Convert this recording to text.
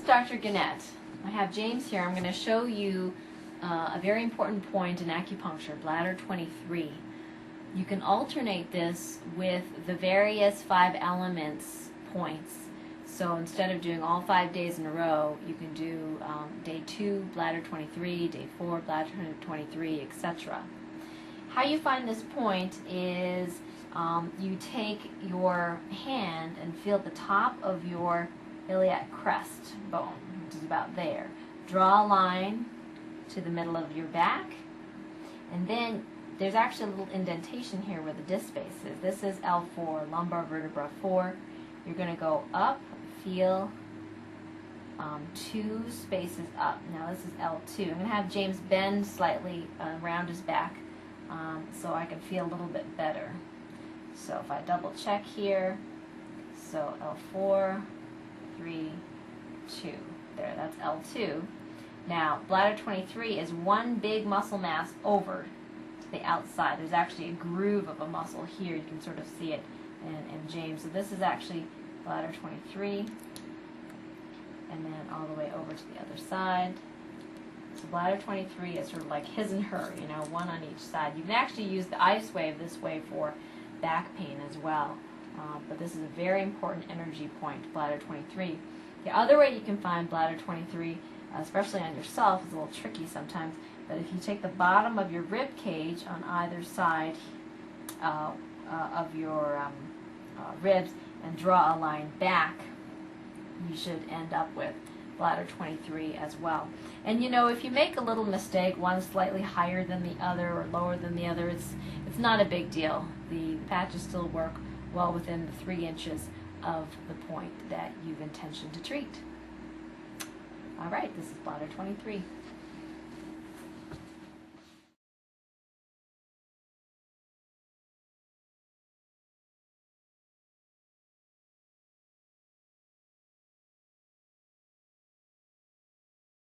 is Dr. Gannett. I have James here. I'm going to show you a very important point in acupuncture, bladder 23. You can alternate this with the various 5 elements points. So instead of doing all 5 days in a row, you can do day 2, bladder 23, day 4, bladder 23, etc. How you find this point is you take your hand and feel the top of your iliac crest bone, which is about there. Draw a line to the middle of your back, and then there's actually a little indentation here where the disc space is. This is L4, lumbar vertebra 4. You're going to go up, feel 2 spaces up. Now this is L2. I'm going to have James bend slightly around his back so I can feel a little bit better. So if I double check here, so L4, 3, 2. There, that's L2. Now, bladder 23 is one big muscle mass over to the outside. There's actually a groove of a muscle here. You can sort of see it in James. So this is actually bladder 23, and then all the way over to the other side. So bladder 23 is sort of like his and her, you know, one on each side. You can actually use the ice wave this way for back pain as well. But this is a very important energy point, bladder 23. The other way you can find bladder 23, especially on yourself, is a little tricky sometimes, but if you take the bottom of your rib cage on either side of your ribs and draw a line back, you should end up with bladder 23 as well. And you know, if you make a little mistake, one slightly higher than the other or lower than the other, it's not a big deal. The patches still work well within the 3 inches of the point that you've intentioned to treat. All right, this is bladder 23.